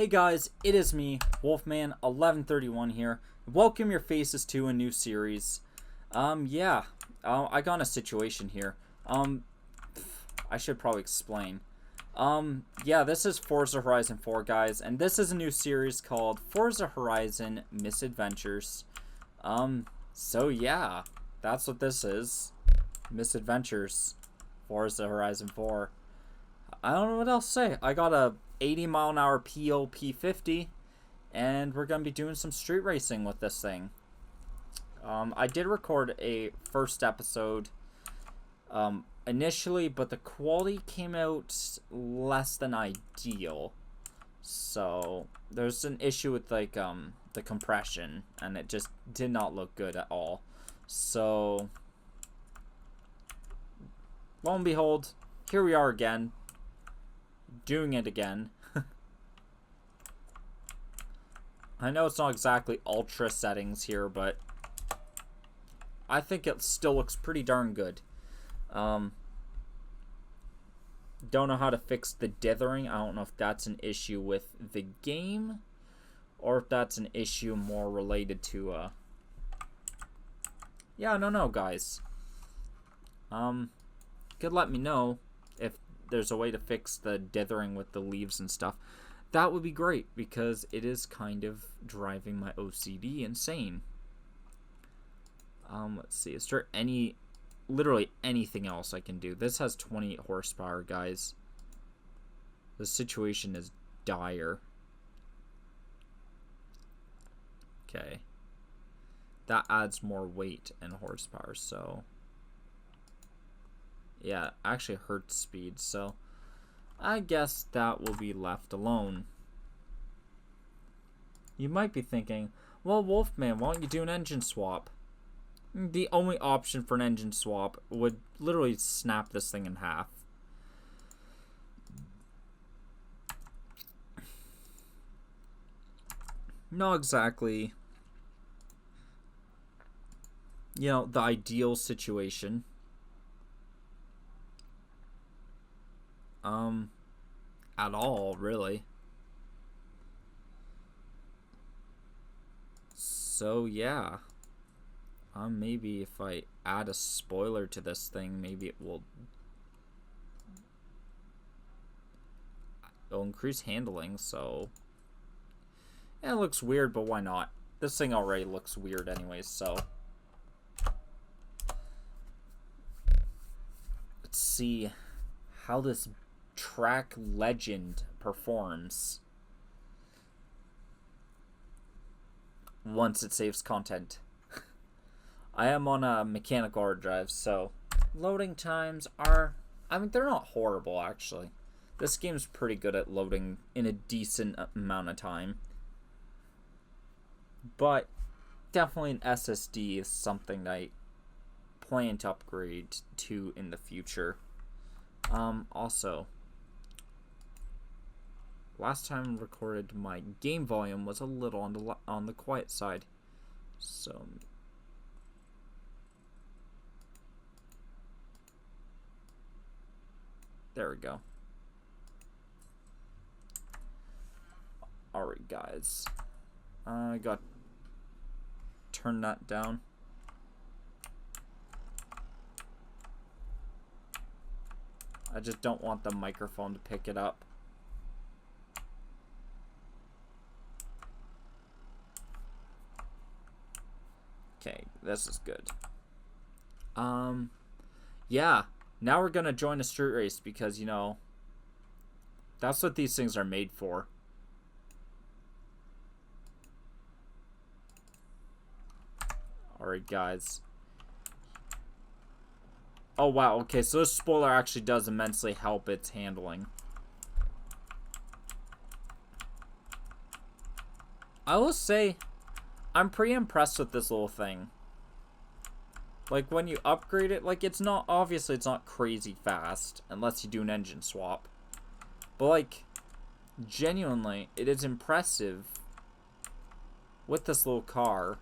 Hey guys, it is me, Wolfman1131 here. Welcome your faces to a new series. I got in a situation here. I should probably explain. This is Forza Horizon 4, guys, and this is a new series called Forza Horizon Misadventures. That's what this is. Misadventures. Forza Horizon 4. I don't know what else to say. I got a 80-mile-an-hour Peel P50, and we're going to be doing some street racing with this thing. I did record a first episode initially, but the quality came out less than ideal. So there's an issue with the compression, and it just did not look good at all. So lo and behold, here we are again, doing it again. I know it's not exactly ultra settings here, but I think it still looks pretty darn good. Don't know how to fix the dithering. I don't know if that's an issue with the game, or if that's an issue more related to yeah, I don't know, guys. Could let me know if there's a way to fix the dithering with the leaves and stuff. That would be great, because it is kind of driving my OCD insane. Let's see, is there literally anything else I can do? This has 28 horsepower, guys. The situation is dire. Okay. That adds more weight and horsepower, so yeah, it actually hurts speed, so I guess that will be left alone. You might be thinking, well, Wolfman, why don't you do an engine swap? The only option for an engine swap would literally snap this thing in half. Not exactly, you know, the ideal situation. At all, really. So, yeah. Maybe if I add a spoiler to this thing, maybe it'll increase handling, so yeah, it looks weird, but why not? This thing already looks weird anyways, so let's see how this track legend performs once it saves content. I am on a mechanical hard drive, so loading times are, I mean, they're not horrible, actually. This game's pretty good at loading in a decent amount of time. But definitely an SSD is something that I plan to upgrade to in the future. Also, last time I recorded, my game volume was a little on the quiet side. So there we go. Alright, guys. I got to turn that down. I just don't want the microphone to pick it up. Okay, this is good. Yeah. Now we're gonna join a street race because, you know, that's what these things are made for. Alright, guys. Oh, wow. Okay, so this spoiler actually does immensely help its handling. I will say, I'm pretty impressed with this little thing. Like, when you upgrade it, like, it's not, obviously it's not crazy fast, unless you do an engine swap. But, like, genuinely, it is impressive with this little car,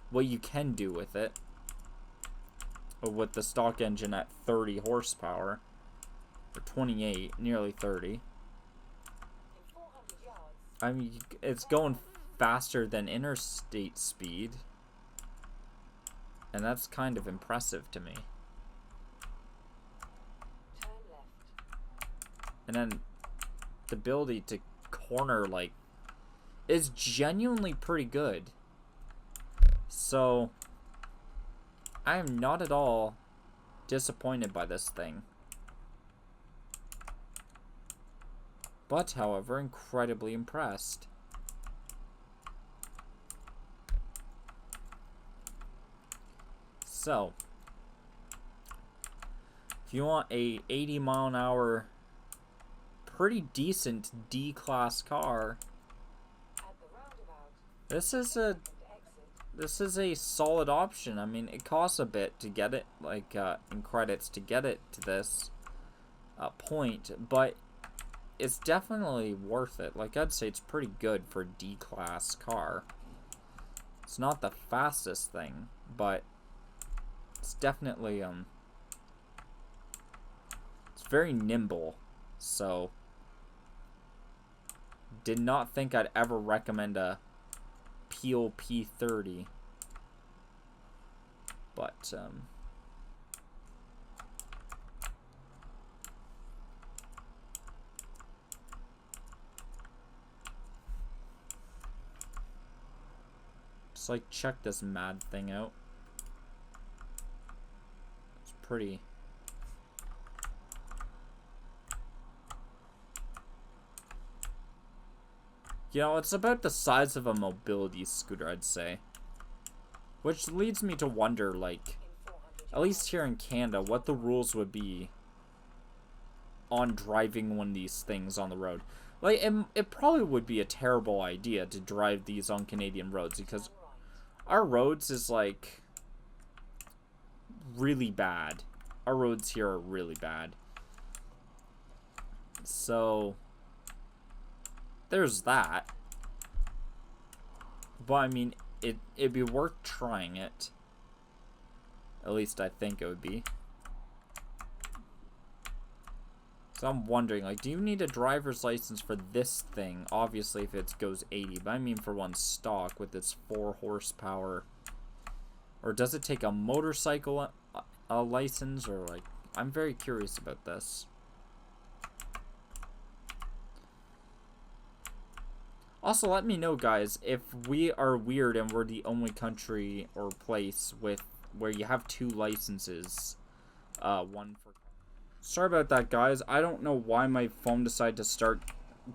what you can do with it. Or with the stock engine at 30 horsepower, or 28, nearly 30. I mean, it's going faster than interstate speed. And that's kind of impressive to me. And then the ability to corner, like, is genuinely pretty good. So, I am not at all disappointed by this thing. But, however, incredibly impressed. So, if you want a 80-mile-an-hour, pretty decent D-class car, this is a solid option. I mean, it costs a bit to get it, like, in credits to get it to this point, but it's definitely worth it. Like, I'd say it's pretty good for a D-class car. It's not the fastest thing, but it's definitely, it's very nimble, so did not think I'd ever recommend a Peel P50, but, just, like, check this mad thing out. It's pretty. You know, it's about the size of a mobility scooter, I'd say. Which leads me to wonder, like, at least here in Canada, what the rules would be on driving one of these things on the road. Like, it probably would be a terrible idea to drive these on Canadian roads, because our roads is, like, really bad. Our roads here are really bad. So, there's that. But, I mean, it'd be worth trying it. At least I think it would be. So I'm wondering, like, do you need a driver's license for this thing? Obviously, if it goes 80. But I mean for one stock with its 4 horsepower. Or does it take a motorcycle license? Or, like, I'm very curious about this. Also, let me know, guys, if we are weird and we're the only country or place with where you have 2 licenses. One for... Sorry about that, guys. I don't know why my phone decided to start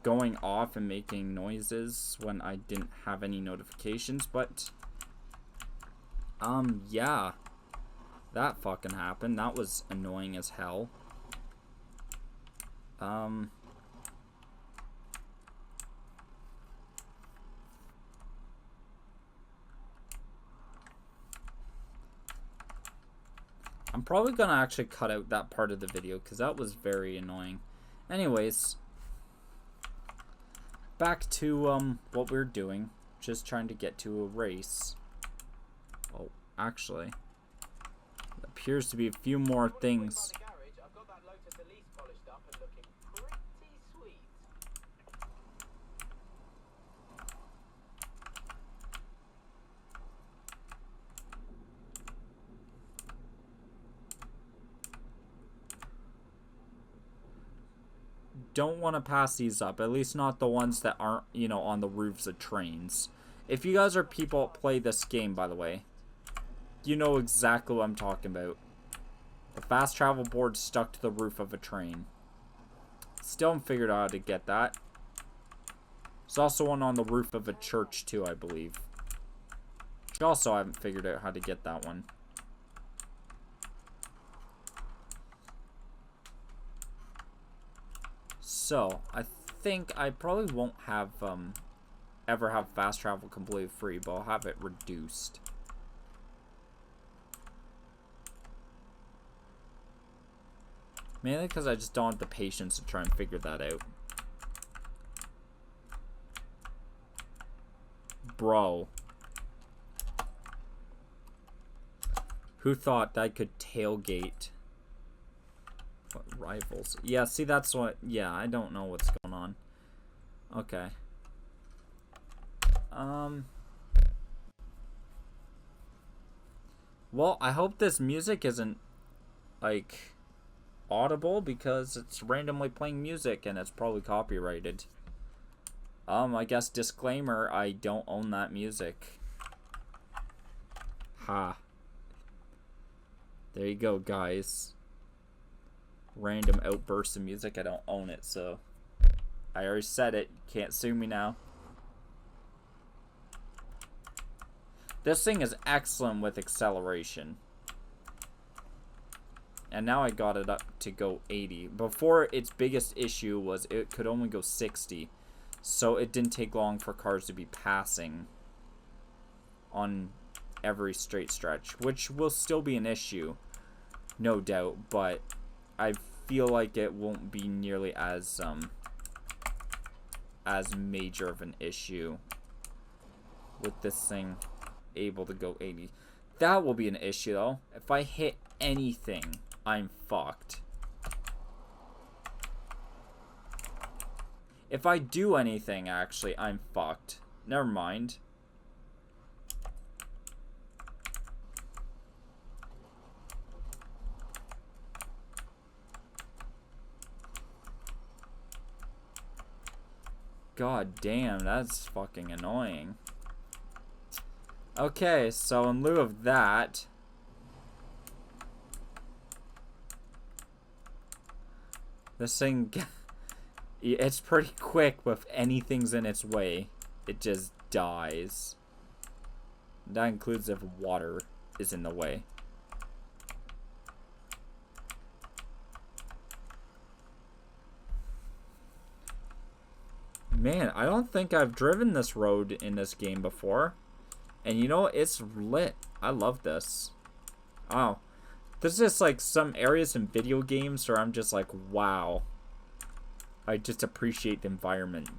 going off and making noises when I didn't have any notifications, but... yeah. That fucking happened. That was annoying as hell. I'm probably gonna actually cut out that part of the video because that was very annoying. Anyways, back to what we're doing, just trying to get to a race. Oh, actually, there appears to be a few more things. Don't want to pass these up, at least not the ones that aren't, you know, on the roofs of trains. If you guys are people that play this game, by the way, you know exactly what I'm talking about. The fast travel board stuck to the roof of a train. Still haven't figured out how to get that. There's also one on the roof of a church too, I believe. Which also I haven't figured out how to get that one. So, I think I probably won't have, ever have fast travel completely free, but I'll have it reduced. Mainly because I just don't have the patience to try and figure that out. Bro. Who thought I could tailgate? What rivals? Yeah, see, that's what... Yeah, I don't know what's going on. Okay. Well, I hope this music isn't, like, audible, because it's randomly playing music and it's probably copyrighted. I guess disclaimer, I don't own that music. Ha. There you go, guys. Random outbursts of music, I don't own it, so I already said it. Can't sue me now. This thing is excellent with acceleration. And now I got it up to go 80. Before, its biggest issue was it could only go 60. So it didn't take long for cars to be passing on every straight stretch, which will still be an issue, no doubt, but I feel like it won't be nearly as major of an issue with this thing able to go 80. That will be an issue though. If I hit anything, I'm fucked. If I do anything, actually, I'm fucked. Never mind. God damn, that's fucking annoying. Okay, so in lieu of that, this thing, it's pretty quick, but if anything's in its way, it just dies. That includes if water is in the way. Man, I don't think I've driven this road in this game before. And you know, it's lit. I love this. Oh. There's just like some areas in video games where I'm just like, wow. I just appreciate the environment.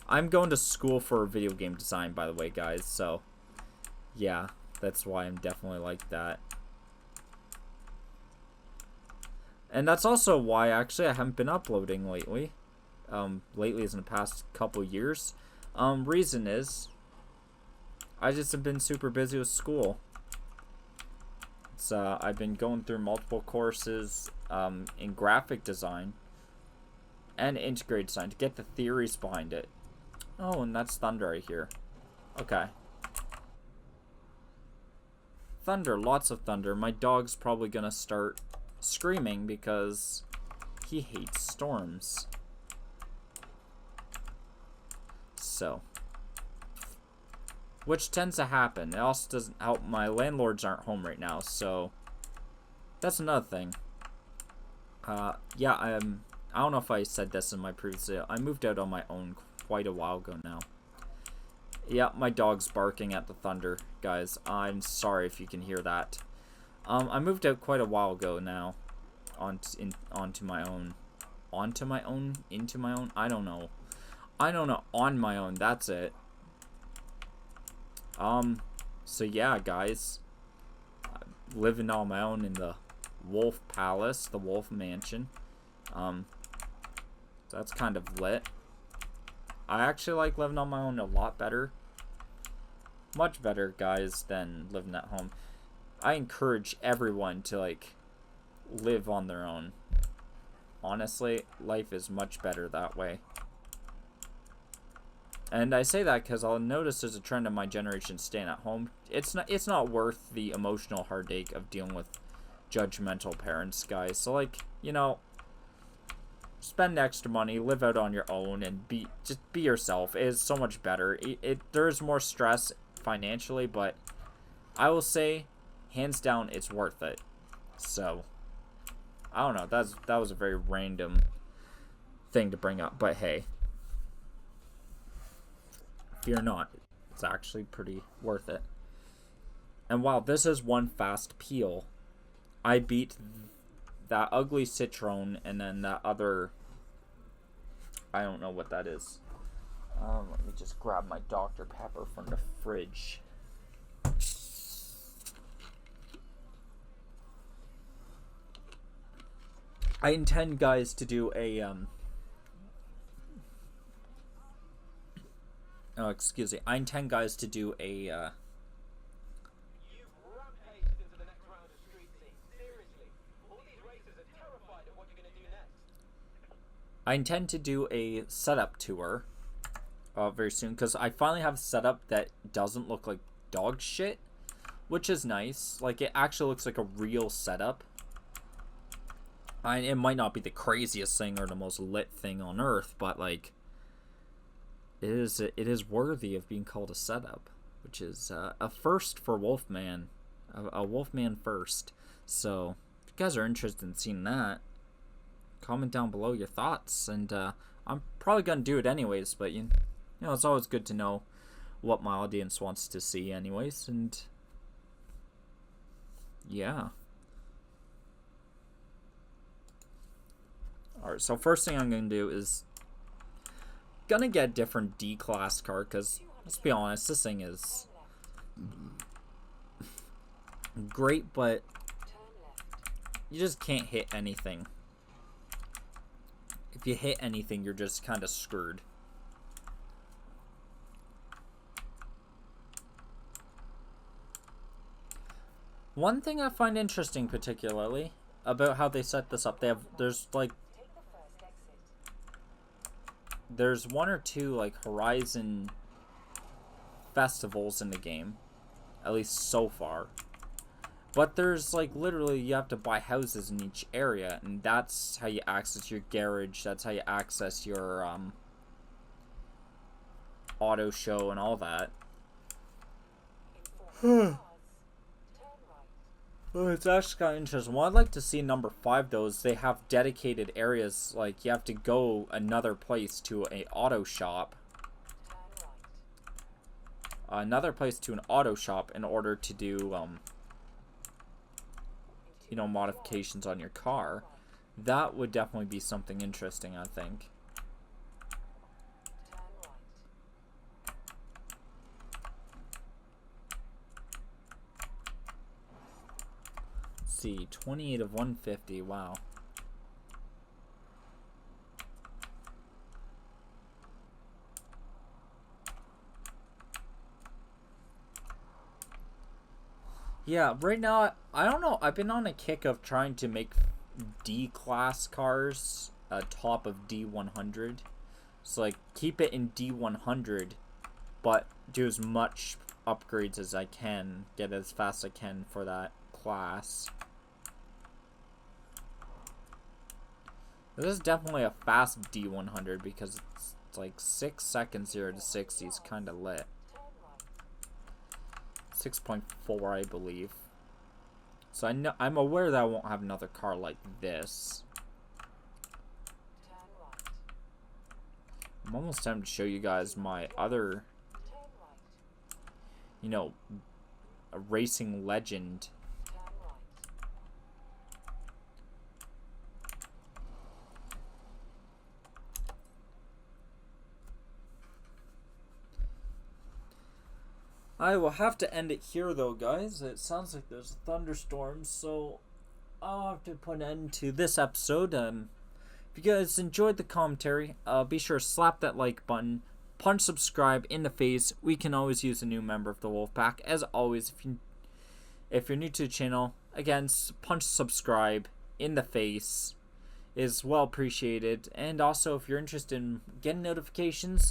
I'm going to school for video game design, by the way, guys. So, yeah, that's why I'm definitely like that. And that's also why, actually, I haven't been uploading lately. Lately is in the past couple years. Reason is, I just have been super busy with school. It's, I've been going through multiple courses, in graphic design and integrated design to get the theories behind it. Oh, and that's thunder right here. Okay. Thunder, lots of thunder. My dog's probably gonna start screaming because he hates storms. So, which tends to happen. It also doesn't help. My landlords aren't home right now, so that's another thing. Yeah, I don't know if I said this in my previous video. I moved out on my own quite a while ago now. Yeah, my dog's barking at the thunder, guys. I'm sorry if you can hear that. I moved out quite a while ago now, onto my own. Onto my own? Into my own? I don't know. On my own, that's it. So yeah, guys. Living on my own in the Wolf Palace, the Wolf Mansion. That's kind of lit. I actually like living on my own a lot better. Much better, guys, than living at home. I encourage everyone to, like, live on their own. Honestly, life is much better that way. And I say that because I'll notice there's a trend of my generation staying at home. It's not worth the emotional heartache of dealing with judgmental parents, guys. So, like, you know, spend extra money, live out on your own, and just be yourself. It is so much better. There's more stress financially, but I will say, hands down, it's worth it. So, I don't know. That was a very random thing to bring up, but hey. Fear not, it's actually pretty worth it. And wow, this is one fast peel. I beat that ugly Citron and then that other, I don't know what that is. Let me just grab my Dr. Pepper from the fridge. I intend, guys, to do a excuse me. I intend, guys, to do a, I intend to do a setup tour very soon, because I finally have a setup that doesn't look like dog shit, which is nice. Like, it actually looks like a real setup. It might not be the craziest thing or the most lit thing on earth, but like, it is worthy of being called a setup, which is a first for Wolfman, a Wolfman first. So if you guys are interested in seeing that, comment down below your thoughts, and I'm probably gonna do it anyways. But you know, it's always good to know what my audience wants to see, anyways, and yeah. Alright, so first thing I'm gonna do is gonna get a different D-class car, because let's be honest, this thing is great, but you just can't hit anything. If you hit anything, you're just kind of screwed. One thing I find interesting particularly about how they set this up, there's one or two like Horizon festivals in the game, at least so far. But there's like literally you have to buy houses in each area, and that's how you access your garage, that's how you access your auto show and all that. Oh, it's actually kind of interesting. What I'd like to see in number 5 though is they have dedicated areas, like you have to go another place to an auto shop. Another place to an auto shop in order to do you know, modifications on your car. That would definitely be something interesting, I think. Let's see, 28 of 150, wow. Yeah, right now, I don't know, I've been on a kick of trying to make D-class cars top of D100. So, like, keep it in D100, but do as much upgrades as I can, get as fast as I can for that class. This is definitely a fast D100 because it's like 6 seconds 0 to 60 is kind of lit. 6.4, I believe. So I'm aware that I won't have another car like this. I'm almost time to show you guys my other, you know, a racing legend. I will have to end it here though, guys. It sounds like there's a thunderstorm, so I'll have to put an end to this episode. If you guys enjoyed the commentary, be sure to slap that like button, punch subscribe in the face. We can always use a new member of the Wolfpack. As always, if you're new to the channel, again, punch subscribe in the face is well appreciated. And also, if you're interested in getting notifications,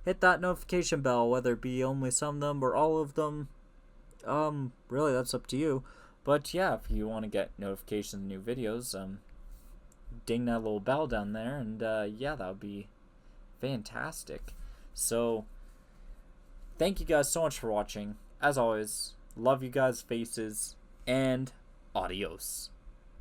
hit that notification bell, whether it be only some of them or all of them. Really, that's up to you. But yeah, if you want to get notifications of new videos, ding that little bell down there, and yeah, that would be fantastic. So, thank you guys so much for watching. As always, love you guys' faces, and adios.